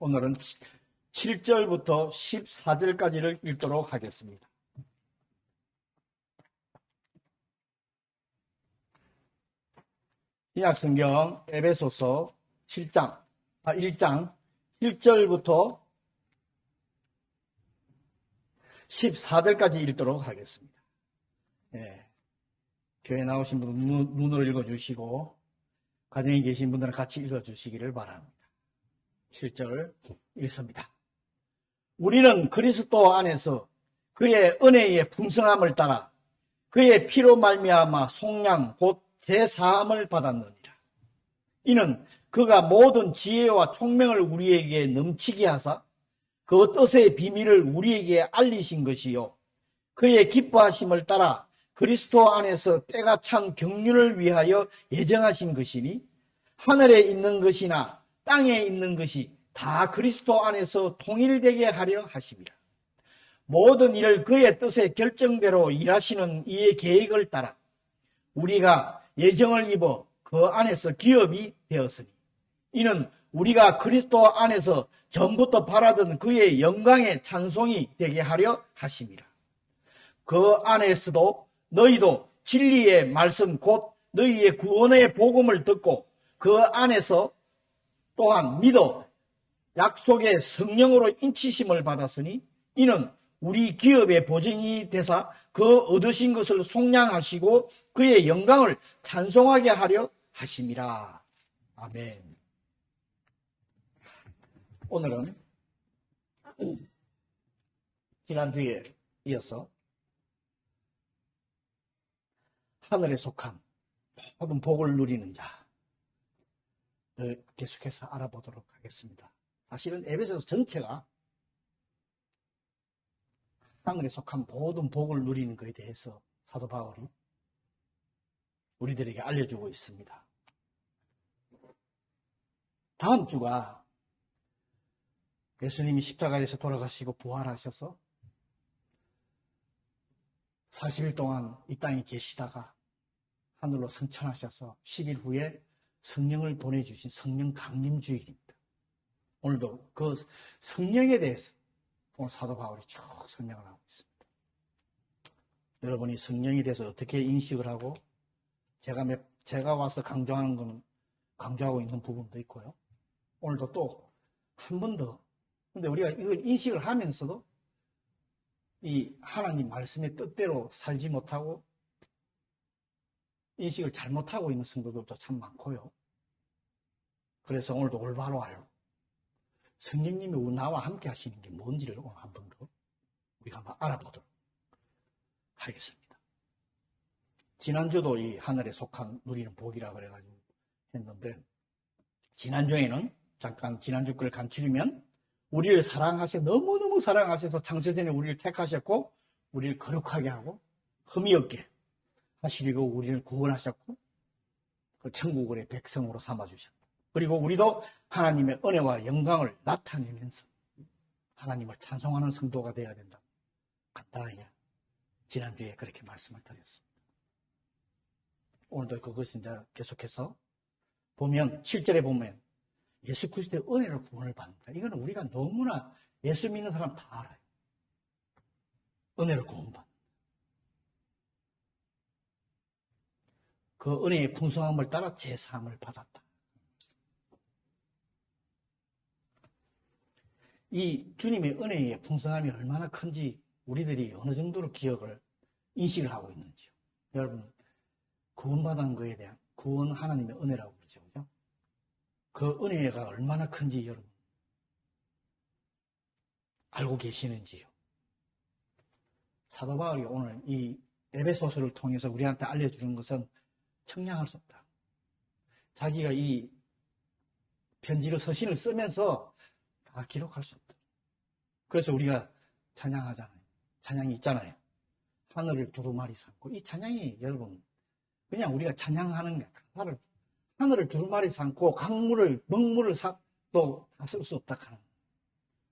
오늘은 7절부터 14절까지를 읽도록 하겠습니다. 신약성경 에베소서 1장 1절부터 14절까지 읽도록 하겠습니다. 교회 나오신 분은 눈으로 읽어주시고 가정에 계신 분들은 같이 읽어주시기를 바랍니다. 7절 읽습니다. 우리는 그리스도 안에서 그의 은혜의 풍성함을 따라 그의 피로 말미암아 속량 곧 제사함을 받았느니라. 이는 그가 모든 지혜와 총명을 우리에게 넘치게 하사 그 뜻의 비밀을 우리에게 알리신 것이요 그의 기뻐하심을 따라 그리스도 안에서 때가 찬 경륜을 위하여 예정하신 것이니 하늘에 있는 것이나 땅에 있는 것이 다 그리스도 안에서 통일되게 하려 하심이라. 모든 일을 그의 뜻의 결정대로 일하시는 이의 계획을 따라 우리가 예정을 입어 그 안에서 기업이 되었으니 이는 우리가 그리스도 안에서 전부터 바라던 그의 영광의 찬송이 되게 하려 하심이라. 그 안에서도 너희도 진리의 말씀 곧 너희의 구원의 복음을 듣고 그 안에서 또한 믿어 약속의 성령으로 인치심을 받았으니 이는 우리 기업의 보증이 되사 그 얻으신 것을 속량하시고 그의 영광을 찬송하게 하려 하심이라. 아멘. 오늘은 지난주에 이어서 하늘에 속한 모든 복을 누리는 자를 계속해서 알아보도록 하겠습니다. 사실은 에베소서 전체가 하늘에 속한 모든 복을 누리는 것에 대해서 사도 바울이 우리들에게 알려주고 있습니다. 다음 주가 예수님이 십자가에서 돌아가시고 부활하셔서 40일 동안 이 땅에 계시다가 하늘로 승천하셔서 10일 후에 성령을 보내주신 성령 강림주일입니다. 오늘도 그 성령에 대해서 오늘 사도 바울이 쭉 설명을 하고 있습니다. 여러분이 성령에 대해서 어떻게 인식을 하고 제가 와서 강조하는 것은 강조하고 있는 부분도 있고요. 오늘도 또 한 번 더. 근데 우리가 이걸 인식을 하면서도 이 하나님 말씀의 뜻대로 살지 못하고 인식을 잘못하고 있는 성도들도 참 많고요. 그래서 오늘도 올바로 알고 성령님이 나와 함께 하시는 게 뭔지를 오늘 한 번 더 우리가 한번 알아보도록 하겠습니다. 지난주도 이 하늘에 속한 누리는 복이라 그래가지고 했는데 지난주에는 잠깐 지난주 걸 간추리면 우리를 사랑하셔 너무너무 사랑하셔서 창세전에 우리를 택하셨고 우리를 거룩하게 하고 흠이 없게 하시려고 우리를 구원하셨고 그 천국의 백성으로 삼아주셨다. 그리고 우리도 하나님의 은혜와 영광을 나타내면서 하나님을 찬송하는 성도가 되어야 된다. 간단하게 지난주에 그렇게 말씀을 드렸습니다. 오늘도 그것을 이제 계속해서 보면 7절에 보면 예수 그리스도의 은혜로 구원을 받는다. 이거는 우리가 너무나 예수 믿는 사람 다 알아요. 은혜로 구원받는다. 그 은혜의 풍성함을 따라 제사함을 받았다. 이 주님의 은혜의 풍성함이 얼마나 큰지 우리들이 어느 정도로 기억을 인식을 하고 있는지요. 여러분 구원받은 것에 대한 구원 하나님의 은혜라고 그러죠. 그죠? 그 은혜가 얼마나 큰지 여러분 알고 계시는지요. 사도 바울이 오늘 이 에베소서를 통해서 우리한테 알려주는 것은 청량할 수 없다. 자기가 이 편지로 서신을 쓰면서 다 기록할 수 없다. 그래서 우리가 찬양하잖아요. 찬양이 있잖아요. 하늘을 두루마리 삼고 이 찬양이 여러분 그냥 우리가 찬양하는 가사를 하늘을 두루마리 삼고 강물을 먹물을 또 다 쓸 수 없다 하는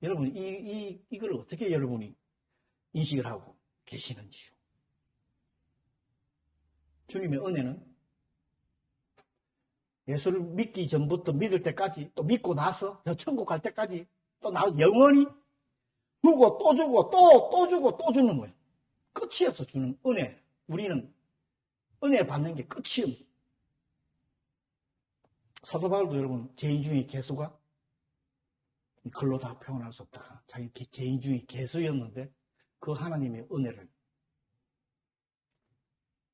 여러분 이걸 어떻게 여러분이 인식을 하고 계시는지요. 주님의 은혜는 예수를 믿기 전부터 믿을 때까지 또 믿고 나서 저 천국 갈 때까지 또 나 영원히 주고 또 주고 또 주고 또 주는 거예요. 끝이 없어 주는 은혜. 우리는 은혜 받는 게 끝이 없어. 사도 바울도 여러분 죄인 중에 개수가 글로 다 표현할 수 없다가 자기 죄인 중에 개수였는데 그 하나님의 은혜를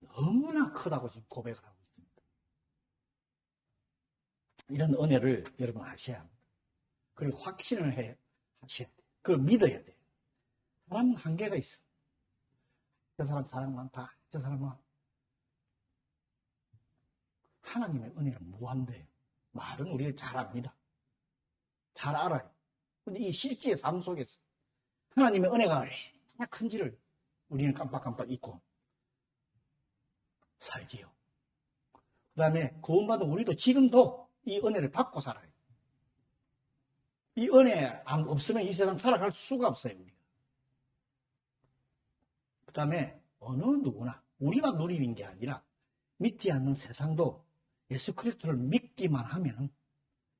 너무나 크다고 지금 고백을 하고 있습니다. 이런 은혜를 여러분 아셔야 합니다. 그리고 확신을 하셔야 돼요. 그걸 믿어야 돼요. 사람은 한계가 있어. 저 사람 사랑 많다. 저 사람은 하나님의 은혜는 무한대요. 말은 우리가 잘 압니다. 잘 알아요. 근데 이 실제의 삶 속에서 하나님의 은혜가 얼마나 큰지를 우리는 깜빡깜빡 잊고 살지요. 그 다음에 구원받은 우리도 지금도 이 은혜를 받고 살아요. 이 은혜 없으면 이 세상 살아갈 수가 없어요. 우리가. 그 다음에 어느 누구나 우리만 누리는 게 아니라 믿지 않는 세상도 예수 그리스도를 믿기만 하면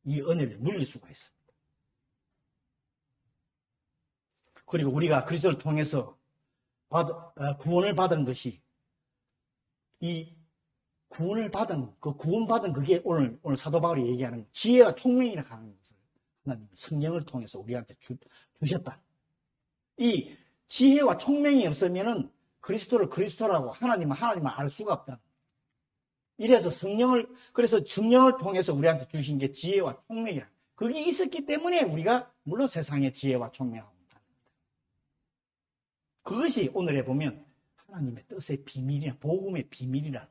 이 은혜를 누릴 수가 있습니다. 그리고 우리가 그리스도를 통해서 구원을 받은 것이 이 구원받은 그게 오늘 사도 바울이 얘기하는 지혜와 총명이라 하는 것을 하나님 성령을 통해서 우리한테 주셨다. 이 지혜와 총명이 없으면은 그리스도를 그리스도라고 하나님을 알 수가 없다. 이래서 그래서 성령을 통해서 우리한테 주신 게 지혜와 총명이라. 그게 있었기 때문에 우리가 물론 세상의 지혜와 총명하고 다릅니다. 그것이 오늘에 보면 하나님의 뜻의 비밀이나 복음의 비밀이라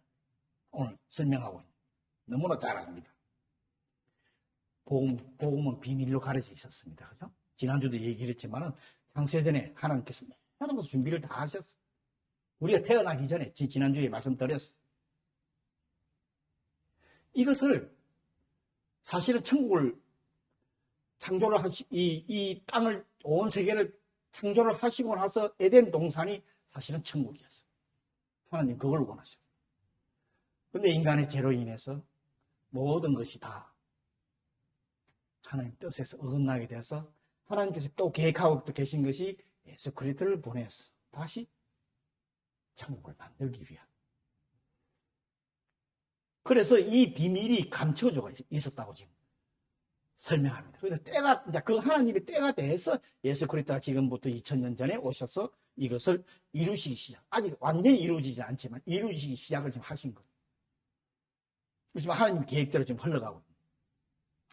오늘 설명하고 있는. 너무나 잘 압니다. 복음은 비밀로 가려져 있었습니다. 그죠? 지난주도 얘기를 했지만은 창세전에 하나님께서 모든 것을 준비를 다 하셨어요. 우리가 태어나기 전에 지난주에 말씀드렸어요. 이것을 사실은 천국을 창조를 이 땅을 온 세계를 창조를 하시고 나서 에덴 동산이 사실은 천국이었어요. 하나님 그걸 원하셨어요. 그런데 인간의 죄로 인해서 모든 것이 다 하나님 뜻에서 어긋나게 되어서 하나님께서 또 계획하고 또 계신 것이 예수 그리스도를 보내서 다시 천국을 만들기 위한. 그래서 이 비밀이 감춰져 있었다고 지금 설명합니다. 그래서 이제 그 하나님의 때가 돼서 예수 그리스도가 지금부터 2000년 전에 오셔서 이것을 이루시기 시작. 아직 완전히 이루어지지 않지만 이루시기 시작을 지금 하신 거예요. 그렇지만 하나님 계획대로 지금 흘러가고 있습니다.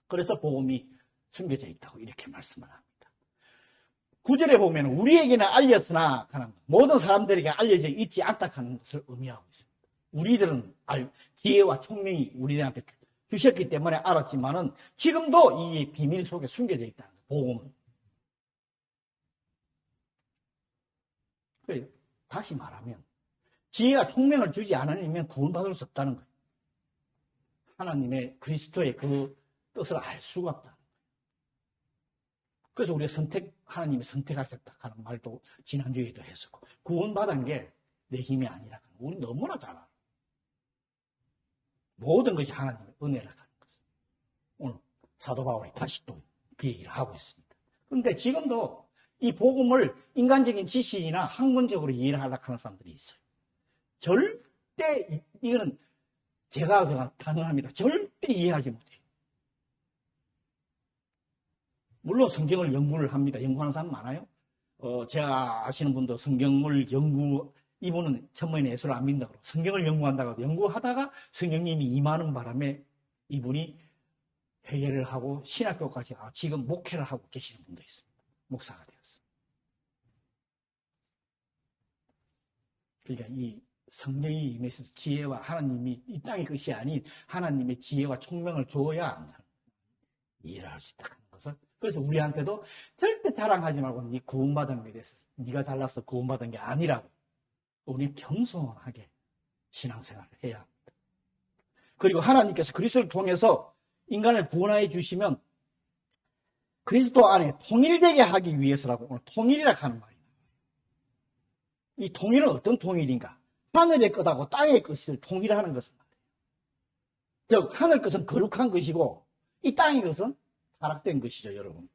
그래서 복음이 숨겨져 있다고 이렇게 말씀을 합니다. 9절에 보면 우리에게는 알렸으나 모든 사람들에게 알려져 있지 않다 하는 것을 의미하고 있습니다. 우리들은 지혜와 총명이 우리들한테 주셨기 때문에 알았지만은 지금도 이 비밀 속에 숨겨져 있다는 거예요. 복음은. 다시 말하면 지혜와 총명을 주지 않으면 구원받을 수 없다는 거예요. 하나님의 그리스도의 그 뜻을 알 수가 없다. 그래서 우리가 하나님이 선택하셨다 하는 말도 지난주에도 했었고, 구원받은 게 내 힘이 아니라 우리 너무나 잘 알아. 모든 것이 하나님의 은혜라 하는 것을 오늘 사도 바울이 다시 또 그 얘기를 하고 있습니다. 그런데 지금도 이 복음을 인간적인 지식이나 학문적으로 이해를 하려고 하는 사람들이 있어요. 절대 이거는 제가 단언합니다. 절대 이해하지 못해요. 물론 성경을 연구를 합니다. 연구하는 사람 많아요. 제가 아시는 분도 성경을 이분은 천문의 예수를 안 믿는다고 성경을 연구한다고 연구하다가 성령님이 임하는 바람에 이분이 회개를 하고 신학교까지 지금 목회를 하고 계시는 분도 있습니다. 목사가 되었어요. 그러니까 이 성령이 임해서 지혜와 하나님이 이 땅의 것이 아닌 하나님의 지혜와 총명을 줘야 이해를 할 수 있다는 것을. 그래서 우리한테도 절대 자랑하지 말고 네 구원받은 것에 대해서 네가 잘나서 구원받은 게 아니라고 우리는 겸손하게 신앙생활을 해야 합니다. 그리고 하나님께서 그리스도를 통해서 인간을 구원하여 주시면 그리스도 안에 통일되게 하기 위해서라고 오늘 통일이라 하는 말입니다. 이 통일은 어떤 통일인가? 하늘의 것하고 땅의 것을 통일하는 것을 말해요. 즉 하늘 것은 거룩한 것이고 이 땅의 것은 타락된 것이죠, 여러분.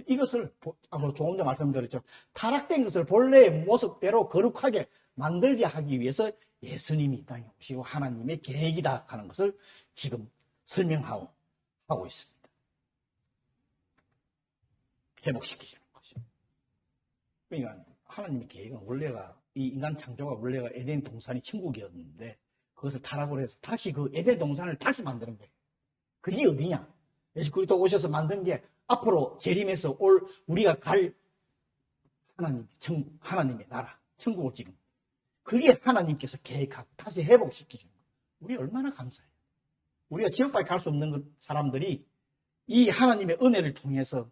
이것을 조금 전 말씀드렸죠. 타락된 것을 본래의 모습대로 거룩하게 만들게 하기 위해서 예수님이 이 땅에 오시고 하나님의 계획이다 하는 것을 지금 설명하고 있습니다. 회복시키시는 것이죠. 그러니까 하나님의 계획은 원래가 이 인간 창조가 원래가 에덴 동산이 천국이었는데 그것을 타락으로 해서 다시 그 에덴 동산을 다시 만드는 거예요. 그게 어디냐? 예수 그리스도 오셔서 만든 게 앞으로 재림해서 올 우리가 갈 하나님의 나라, 천국을 지금 그게 하나님께서 계획하고 다시 회복시키시는 거예요. 우리 얼마나 감사해요. 우리가 지옥밖에 갈 수 없는 사람들이 이 하나님의 은혜를 통해서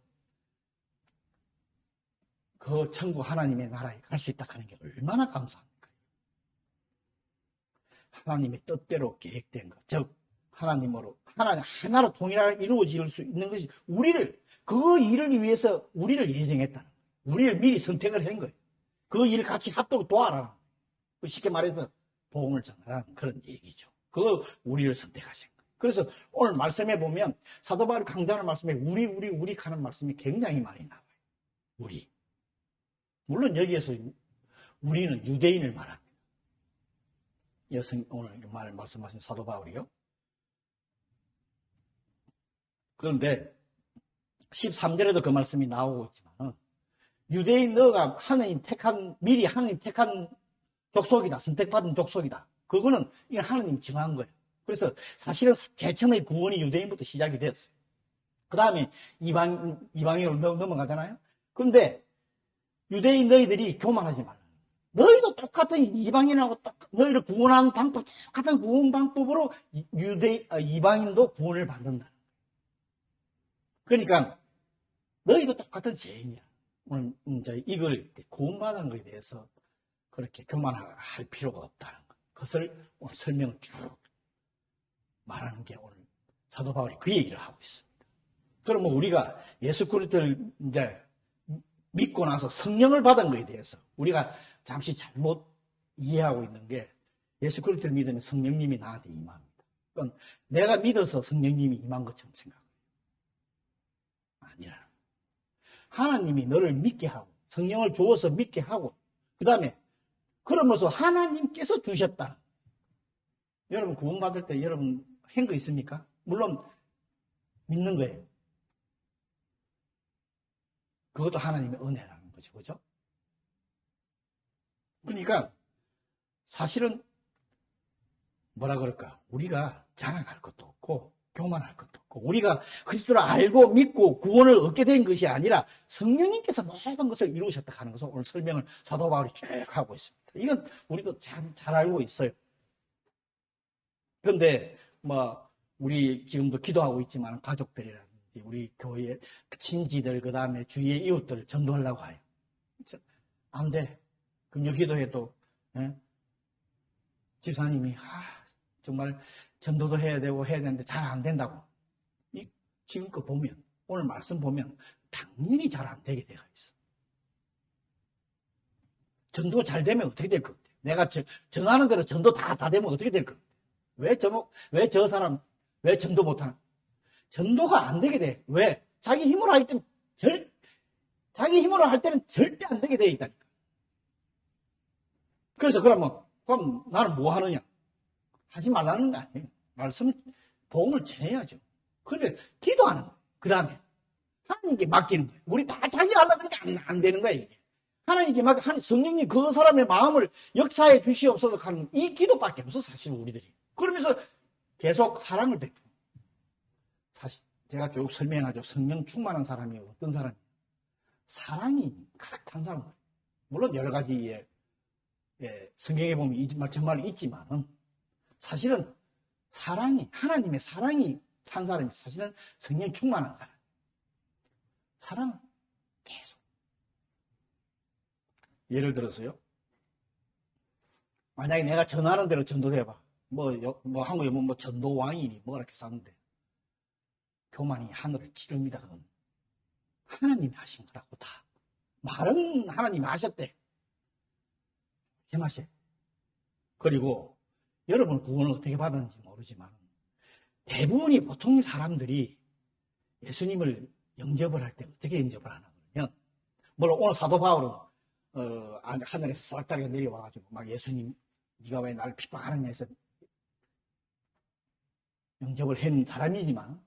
그 천국 하나님의 나라에 갈 수 있다 하는 게 얼마나 감사합니까? 하나님의 뜻대로 계획된 것, 즉 하나님으로 하나로 통일하게 이루어질 수 있는 것이 그 일을 위해서 우리를 예정했다는 거예요. 우리를 미리 선택을 한 거예요. 그 일을 같이 합독 도와라는 거예요. 쉽게 말해서 복음을 전하라는 그런 얘기죠. 그거 우리를 선택하신 거예요. 그래서 오늘 말씀에 보면 사도 바울이 강조하는 말씀에 우리 하는 말씀이 굉장히 많이 나와요. 우리. 물론 여기에서 우리는 유대인을 말합니다. 오늘 말을 말씀하신 사도 바울이요. 그런데 13절에도 그 말씀이 나오고 있지만 유대인 너가 미리 하나님 택한 족속이다. 선택받은 족속이다. 그거는 하나님이 정한 거예요. 그래서 사실은 제일 처음에 구원이 유대인부터 시작이 되었어요. 그 다음에 이방인으로 넘어가잖아요. 그런데 유대인 너희들이 교만하지 말라. 너희도 똑같은 이방인하고 너희를 구원하는 방법, 똑같은 구원 방법으로 이방인도 구원을 받는다. 그러니까 너희도 똑같은 죄인이야. 오늘 이제 이걸 구원받는 것에 대해서 그렇게 교만할 필요가 없다는 것. 그것을 오늘 설명을 쭉 말하는 게 오늘 사도 바울이 그 얘기를 하고 있습니다. 그러면 우리가 예수 그리스도를 이제 믿고 나서 성령을 받은 것에 대해서 우리가 잠시 잘못 이해하고 있는 게 예수 그리스도를 믿으면 성령님이 나한테 임합니다. 그건 내가 믿어서 성령님이 임한 것처럼 생각해요. 아니라 하나님이 너를 믿게 하고 성령을 주어서 믿게 하고 그 다음에 그러면서 하나님께서 주셨다. 여러분 구원받을 때 여러분 한 거 있습니까? 물론 믿는 거예요. 그것도 하나님의 은혜라는 거죠. 그죠? 그러니까 사실은 뭐라 그럴까? 우리가 자랑할 것도 없고 교만할 것도 없고 우리가 그리스도를 알고 믿고 구원을 얻게 된 것이 아니라 성령님께서 모든 것을 이루셨다 하는 것을 오늘 설명을 사도 바울이 쭉 하고 있습니다. 이건 우리도 잘 알고 있어요. 그런데 우리 지금도 기도하고 있지만 가족들이라든지 우리 교회 친지들 그 다음에 주위의 이웃들을 전도하려고 해요. 안 돼. 금요 기도해도 집사님이 정말 전도도 해야 되는데 잘 안 된다고. 지금껏 보면 오늘 말씀 보면 당연히 잘 안 되게 되어 있어. 전도 잘 되면 어떻게 될 것 같아? 내가 전하는 대로 전도 다 되면 어떻게 될 것 같아? 왜 저 사람 왜 전도 못하나? 전도가 안 되게 돼. 왜? 자기 힘으로 할 때는 절대 안 되게 돼 있다니까. 그래서 그럼 나는 뭐 하느냐? 하지 말라는 거 아니에요. 복음을 전해야죠. 그런데 기도하는 거예요. 그 다음에 하나님께 맡기는 거예요. 우리 다 자기 하려고 그러니까 안 되는 거예요. 이게. 하나님께 성령님 그 사람의 마음을 역사해 주시옵소서 하는 이 기도밖에 없어 사실 우리들이. 그러면서 계속 사랑을 베푸고. 사실 제가 쭉 설명하죠. 성령 충만한 사람이 어떤 사람이에요? 사랑이 가득 찬 사람. 물론 여러 가지의 성경에 보면 정말 있지만은 사실은 하나님의 사랑이 찬 사람이 사실은 성령 충만한 사람. 사랑은 계속. 예를 들어서요. 만약에 내가 전하는 대로 전도를 해봐. 한국에 전도왕이니 이렇게 썼는데 교만이 하늘을 찌릅니다. 그건. 하나님이 하신 거라고 다. 말은 하나님이 하셨대. 조심하세요. 그리고 여러분 구원을 어떻게 받았는지 모르지만 대부분이 보통 사람들이 예수님을 영접을 할 때 어떻게 영접을 하나 그러면, 물론 오늘 사도 바울은 하늘에서 쌀다리가 내려와가지고 막 예수님 네가 왜 나를 핍박하느냐 해서 영접을 한 사람이지만,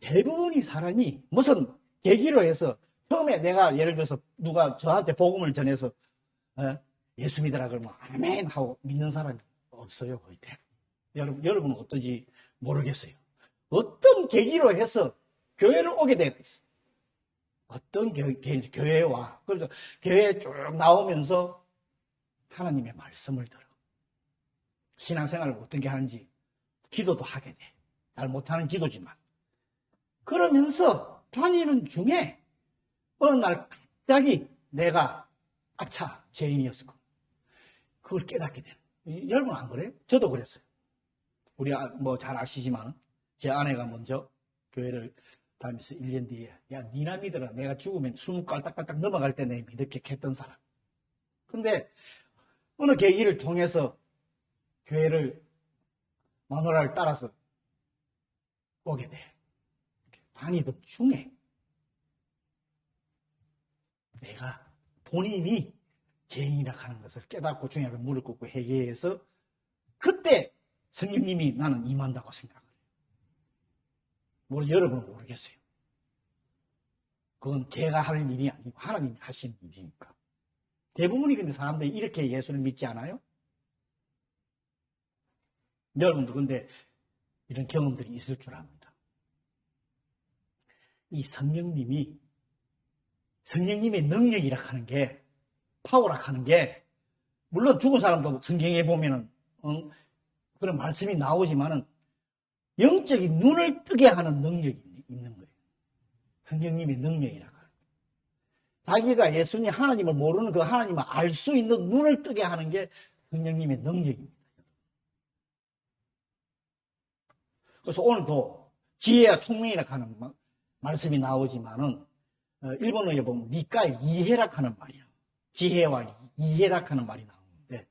대부분의 사람이 무슨 계기로 해서, 처음에 내가 예를 들어서 누가 저한테 복음을 전해서 예수 믿으라 그러면 아멘 하고 믿는 사람이 없어요. 거의 대. 여러분은 어떤지 모르겠어요. 어떤 계기로 해서 교회를 오게 되어 있어요. 어떤 교회와, 그래서 교회에 쭉 나오면서 하나님의 말씀을 들어. 신앙생활을 어떻게 하는지 기도도 하게 돼. 잘 못하는 기도지만. 그러면서 다니는 중에 어느 날 갑자기 내가 아차 죄인이었고 그걸 깨닫게 되는. 여러분 안 그래요? 저도 그랬어요. 우리 뭐 잘 아시지만 제 아내가 먼저 교회를 다니면서 1년 뒤에 야 니나 믿어라. 내가 죽으면 숨 깔딱깔딱 넘어갈 때 내 믿을게 했던 사람. 근데 어느 계기를 통해서 교회를 마누라를 따라서 오게 돼. 다니던 중에 내가 본인이 죄인이라 하는 것을 깨닫고 주님 앞에 무릎 꿇고 회개해서 그때 성령님이 나는 임한다고 생각해요. 여러분은 모르겠어요. 그건 제가 하는 일이 아니고 하나님이 하시는 일이니까. 대부분이 근데 사람들이 이렇게 예수를 믿지 않아요? 여러분도 근데 이런 경험들이 있을 줄 압니다. 이 성령님의 능력이라 하는 게, 파워라 하는 게, 물론 죽은 사람도 성경에 보면은 그런 말씀이 나오지만은 영적인 눈을 뜨게 하는 능력이 있는 거예요. 성령님의 능력이라 하는 게. 자기가 예수님 하나님을 모르는 그 하나님을 알 수 있는 눈을 뜨게 하는 게 성령님의 능력입니다. 그래서 오늘도 지혜와 총명이라 하는 말씀이 나오지만은 일본어에 보면 니까이 이해라 하는 말이야. 지혜와 이해라 하는 말이 나오는데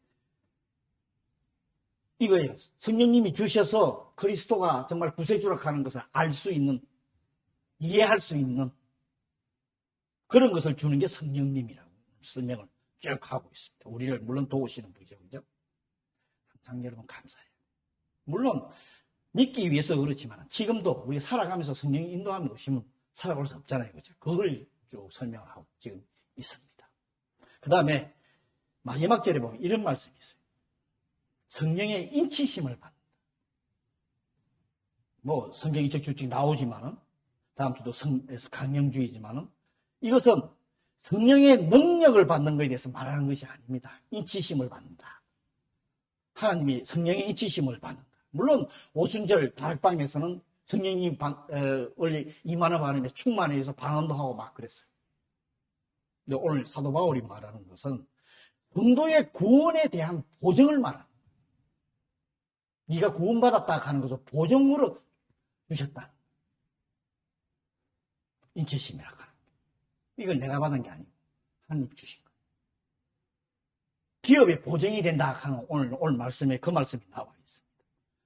이거예요. 성령님이 주셔서 그리스도가 정말 구세주라 하는 것을 알 수 있는, 이해할 수 있는 그런 것을 주는 게 성령님이라고 설명을 쭉 하고 있습니다. 우리를 물론 도우시는 분이죠. 그죠? 항상 여러분 감사해요. 물론 믿기 위해서 그렇지만 지금도 우리 살아가면서 성령이 인도함이 없으면 살아갈 수 없잖아요. 그죠? 그걸 쭉 설명하고 지금 있습니다. 그 다음에 마지막 절에 보면 이런 말씀이 있어요. 성령의 인치심을 받는다. 뭐 성경이 쭉쭉 나오지만은 다음 주도 강령주의지만은 이것은 성령의 능력을 받는 것에 대해서 말하는 것이 아닙니다. 인치심을 받는다. 하나님이 성령의 인치심을 받는다. 물론 오순절 다락방에서는 성령님 원래 임하는 바람에 충만해서 방언도 하고 막 그랬어요. 근데 오늘 사도 바울이 말하는 것은 성도의 구원에 대한 보증을 말합니다. 네가 구원받았다 하는 것을 보증으로 주셨다. 인치심이라고 하는 거예요. 이걸 내가 받은 게 아니고 하나님 주신 거예요. 기업의 보증이 된다 하는 오늘 말씀에 그 말씀이 나와 있습니다.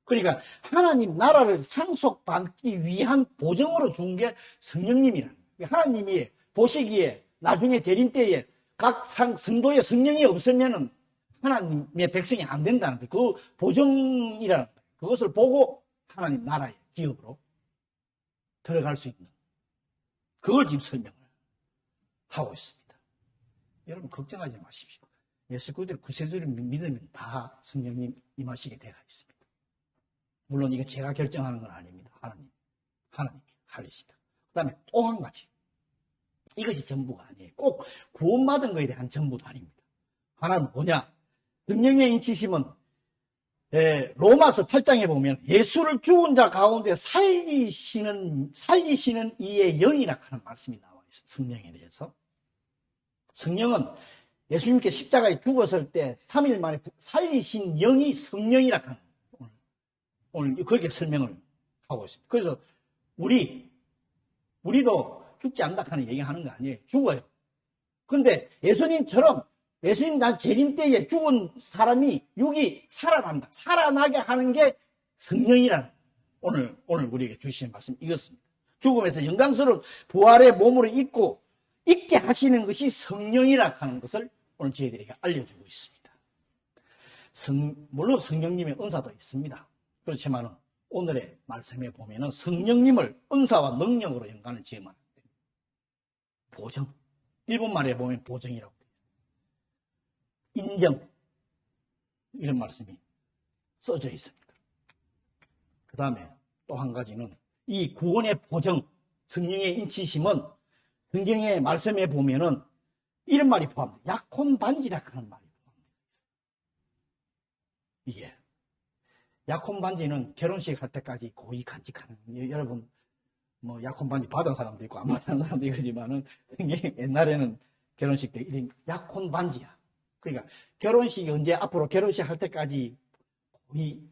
그러니까 하나님 나라를 상속받기 위한 보증으로 준 게 성령님이라는 거예요. 하나님이 보시기에 나중에 재림 때에 각 성도의 성령이 없으면은 하나님의 백성이 안 된다는 거예요. 그 보증이라는 거예요. 그것을 보고 하나님 나라의 기업으로 들어갈 수 있는 그걸 지금 설명을 하고 있습니다. 여러분 걱정하지 마십시오. 예수 그리스도를 구세주를 믿으면 다 성령님 임하시게 되어 있습니다. 물론 이거 제가 결정하는 건 아닙니다. 하나님이 하리시다. 그 다음에 또 한 가지. 이것이 전부가 아니에요. 꼭 구원받은 것에 대한 전부도 아닙니다. 하나는 뭐냐? 성령의 인치심은 로마서 8장에 보면 예수를 죽은 자 가운데 살리시는 이의 영이라 하는 말씀이 나와 있습니다. 성령에 대해서. 성령은 예수님께 십자가에 죽었을 때 3일 만에 살리신 영이 성령이라 하는 거예요. 오늘 그렇게 설명을 하고 있습니다. 그래서 우리도 죽지 않는다 하는 얘기하는 거 아니에요. 죽어요. 그런데 예수님처럼 예수님 난 재림 때에 죽은 사람이 육이 살아난다. 살아나게 하는 게 성령이라는 오늘 우리에게 주시는 말씀 이것입니다. 죽음에서 영광스러운 부활의 몸으로 있게 하시는 것이 성령이라 하는 것을 오늘 저희들에게 알려주고 있습니다. 물론 성령님의 은사도 있습니다. 그렇지만 오늘의 말씀에 보면은 성령님을 은사와 능력으로 연관을 지으면 안 됩니다. 보정. 일본말에 보면 보정이라고 되어 있습니다. 인정. 이런 말씀이 써져 있습니다. 그 다음에 또 한 가지는 이 구원의 보정, 성령의 인치심은 성경의 말씀에 보면은 이런 말이 포함돼요. 약혼 반지라 하는 말이 포함되어 있어요. 이게 약혼 반지는 결혼식 할 때까지 고이 간직하는, 여러분 뭐 약혼 반지 받은 사람도 있고 안 받은 사람도 있지만은 옛날에는 결혼식 때 이런 약혼 반지야. 그러니까 결혼식이 언제 앞으로 결혼식 할 때까지 고이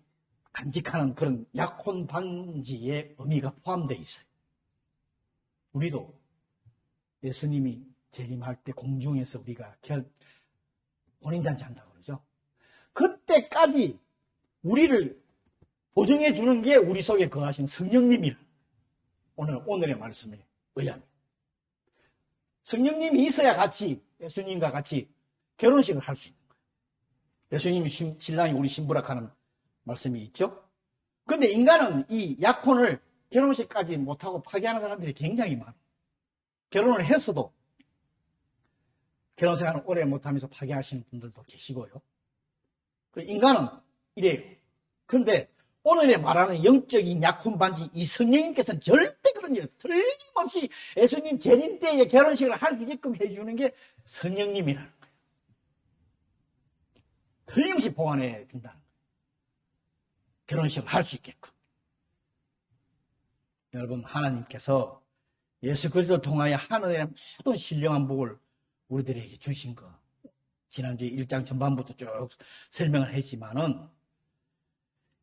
간직하는 그런 약혼 반지의 의미가 포함되어 있어요. 우리도 예수님이 재림할 때 공중에서 우리가 혼인잔치 한다고 그러죠. 그때까지 우리를 보증해 주는 게 우리 속에 거하신 성령님이라. 오늘의 말씀에 의하면. 성령님이 있어야 같이 예수님과 같이 결혼식을 할 수 있는 거예요. 예수님이 신랑이 우리 신부라 하는 말씀이 있죠. 그런데 인간은 이 약혼을 결혼식까지 못하고 파기하는 사람들이 굉장히 많아요. 결혼을 했어도 결혼생활을 오래 못하면서 파기하시는 분들도 계시고요. 인간은 이래요. 그런데 오늘에 말하는 영적인 약혼 반지 이 성령님께서는 절대 그런 일을 틀림없이 예수님 재림 때에 결혼식을 할 수 있게끔 해주는 게 성령님이라는 거예요. 틀림없이 보완해 준다는 거예요. 결혼식을 할 수 있게끔. 여러분, 하나님께서 예수 그리스도를 통하여 하늘의 모든 신령한 복을 우리들에게 주신 거, 지난주에 1장 전반부터 쭉 설명을 했지만은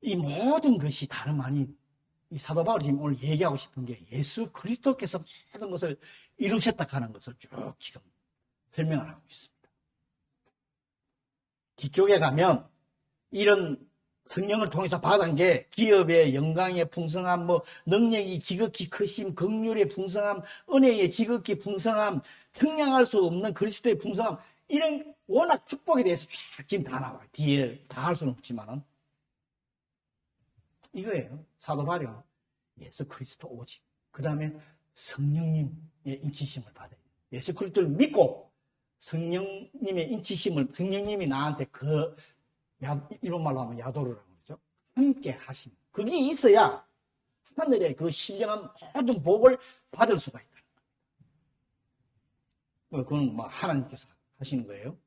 이 모든 것이 다름 아닌 이 사도 바울이 지금 오늘 얘기하고 싶은 게 예수 그리스도께서 모든 것을 이루셨다 하는 것을 쭉 지금 설명을 하고 있습니다. 뒤쪽에 가면 이런 성령을 통해서 받은 게 기업의 영광의 풍성함, 능력이 지극히 크심, 긍휼의 풍성함, 은혜의 지극히 풍성함, 청량할 수 없는 그리스도의 풍성함, 이런 워낙 축복에 대해서 쫙 지금 다 나와요. 뒤에 다 할 수는 없지만은. 이거예요. 사도 바울은 예수 그리스도 오직. 그 다음에 성령님의 인치심을 받아요. 예수 그리스도를 믿고 성령님의 인치심을, 성령님이 나한테 일본말로 하면 야도르라고 그러죠. 함께 하심. 그게 있어야 하늘의 그 신령한 모든 복을 받을 수가 있다. 그건 하나님께서 하시는 거예요.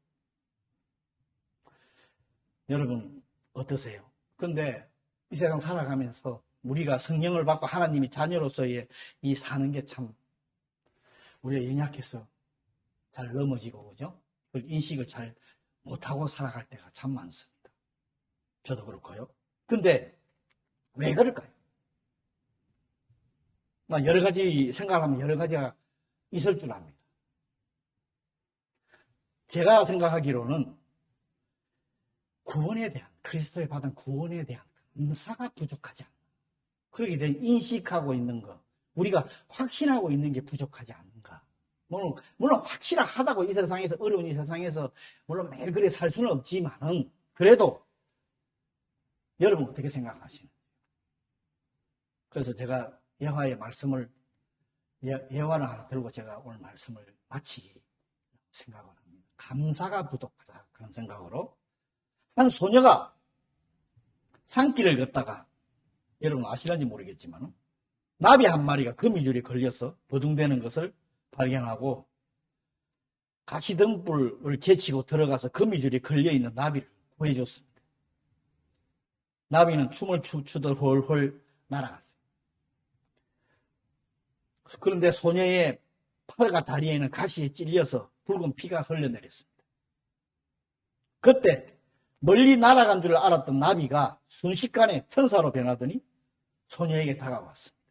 여러분, 어떠세요? 근데 이 세상 살아가면서 우리가 성령을 받고 하나님의 자녀로서의 이 사는 게 참 우리가 연약해서 잘 넘어지고, 그죠? 그걸 인식을 잘 못하고 살아갈 때가 참 많습니다. 저도 그렇고요. 근데 왜 그럴까요? 여러 가지 생각하면 여러 가지가 있을 줄 압니다. 제가 생각하기로는 구원에 대한, 그리스도에 받은 구원에 대한 감사가 부족하지 않나. 그렇게 된 인식하고 있는 거, 우리가 확신하고 있는 게 부족하지 않는가. 물론 확실하다고 이 세상에서, 어려운 이 세상에서 물론 매일 그래 살 수는 없지만은 그래도 여러분 어떻게 생각하시는지. 그래서 제가 여호와의 말씀을, 여호와를 하나 들고 제가 오늘 말씀을 마치기 생각을 합니다. 감사가 부족하다 그런 생각으로 한 소녀가 산길을 걷다가, 여러분 아시는지 모르겠지만 나비 한 마리가 거미줄에 걸려서 버둥대는 것을 발견하고 가시등불을 제치고 들어가서 거미줄에 걸려있는 나비를 구해줬습니다. 나비는 춤을 추듯 헐헐 날아갔어요. 그런데 소녀의 팔과 다리에는 가시에 찔려서 붉은 피가 흘러내렸습니다. 그때 멀리 날아간 줄 알았던 나비가 순식간에 천사로 변하더니 소녀에게 다가왔습니다.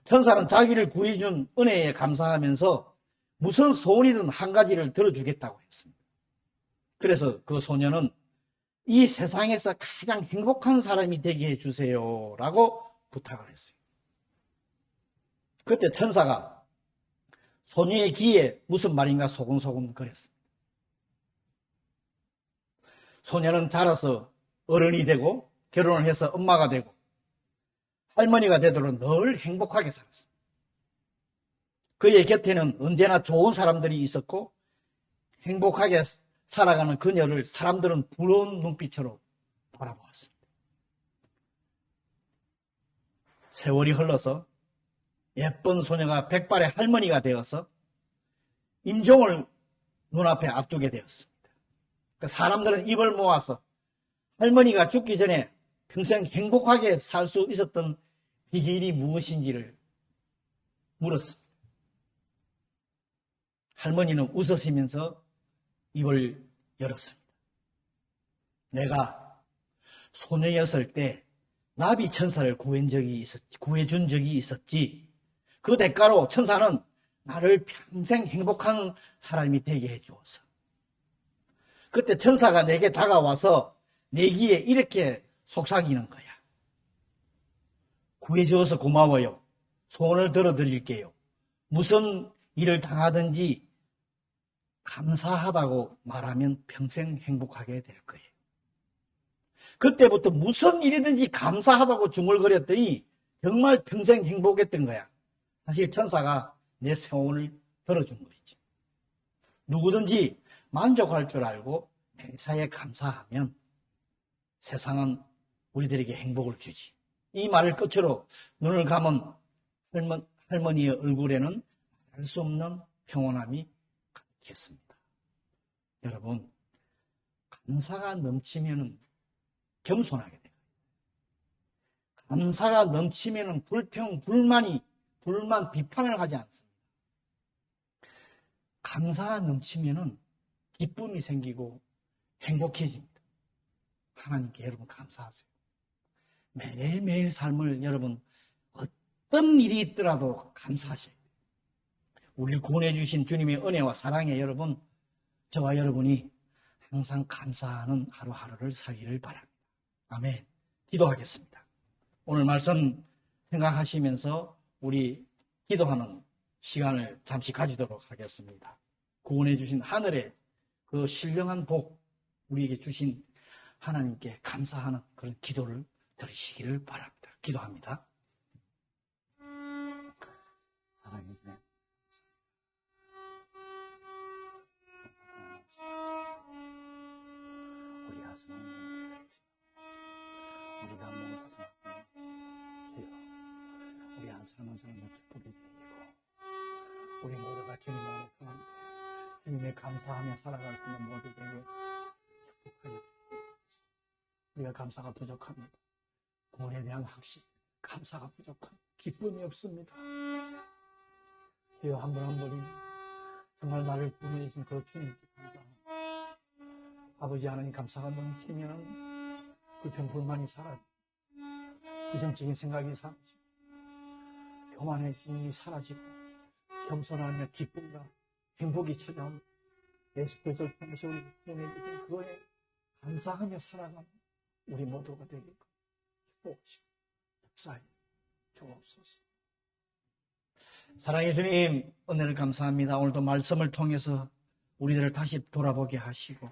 천사는 자기를 구해준 은혜에 감사하면서 무슨 소원이든 한 가지를 들어주겠다고 했습니다. 그래서 그 소녀는 이 세상에서 가장 행복한 사람이 되게 해주세요 라고 부탁을 했어요. 그때 천사가 소녀의 귀에 무슨 말인가 소곤소곤 거렸습니다. 소녀는 자라서 어른이 되고 결혼을 해서 엄마가 되고 할머니가 되도록 늘 행복하게 살았습니다. 그의 곁에는 언제나 좋은 사람들이 있었고 행복하게 살아가는 그녀를 사람들은 부러운 눈빛으로 바라보았습니다. 세월이 흘러서 예쁜 소녀가 백발의 할머니가 되어서 임종을 눈앞에 앞두게 되었습니다. 사람들은 입을 모아서 할머니가 죽기 전에 평생 행복하게 살 수 있었던 비결이 무엇인지를 물었습니다. 할머니는 웃으시면서 입을 열었습니다. 내가 소녀였을 때 나비 천사를 구해준 적이 있었지. 그 대가로 천사는 나를 평생 행복한 사람이 되게 해주었어. 그때 천사가 내게 다가와서 내 귀에 이렇게 속삭이는 거야. 구해주어서 고마워요. 소원을 들어드릴게요. 무슨 일을 당하든지 감사하다고 말하면 평생 행복하게 될 거예요. 그때부터 무슨 일이든지 감사하다고 중얼거렸더니 정말 평생 행복했던 거야. 사실 천사가 내 소원을 들어준 거지. 누구든지 만족할 줄 알고 매사에 감사하면 세상은 우리들에게 행복을 주지. 이 말을 끝으로 눈을 감은 할머니의 얼굴에는 알 수 없는 평온함이 가득했습니다. 여러분, 감사가 넘치면 겸손하게 돼요. 감사가 넘치면 불만, 비판을 하지 않습니다. 감사가 넘치면 기쁨이 생기고 행복해집니다. 하나님께 여러분 감사하세요. 매일매일 삶을 여러분 어떤 일이 있더라도 감사하셔야 돼요. 우리를 구원해 주신 주님의 은혜와 사랑에 여러분, 저와 여러분이 항상 감사하는 하루하루를 살기를 바랍니다. 아멘. 기도하겠습니다. 오늘 말씀 생각하시면서 우리 기도하는 시간을 잠시 가지도록 하겠습니다. 구원해 주신 하늘의 그 신령한 복, 우리에게 주신 하나님께 감사하는 그런 기도를 드리시기를 바랍니다. 기도합니다. 사랑해 주님. 우리 가슴에 우리가 모셔서 주여, 우리 한 사람 한 사람을 축복해 주시고 우리 모두가 주님 안에 가운데 주님의 감사하며 살아갈 수 있는 모두에게 축복하여 주시고 우리가 감사가 부족합니다. 구원에 대한 확신, 감사가 부족합니다. 기쁨이 없습니다. 주여, 한 분 한 분이 정말 나를 구원해 주신 그 주님께 감사합니다. 아버지 하나님, 감사가 넘치면 불평불만이 사라지고 부정적인 생각이 사라지고 교만해짐이 사라지고 겸손하며 기쁨과 행복이 찾아옵니다. 예수 그리스도를 통해서 우리 구원해 주신 그거에 감사하며 살아가는 우리 모두가 되길 축복하시고 역사에 주옵소서. 사랑의 주님, 은혜를 감사합니다. 오늘도 말씀을 통해서 우리들을 다시 돌아보게 하시고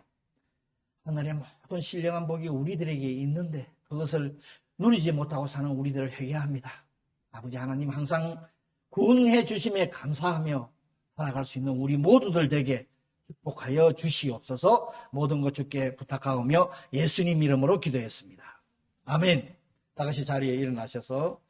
하늘의 모든 신령한 복이 우리들에게 있는데 그것을 누리지 못하고 사는 우리들을 회개합니다. 아버지 하나님, 항상 구원해 주심에 감사하며 살아갈 수 있는 우리 모두들 되게 축복하여 주시옵소서. 모든 것 주께 부탁하오며 예수님 이름으로 기도했습니다. 아멘. 다같이 자리에 일어나셔서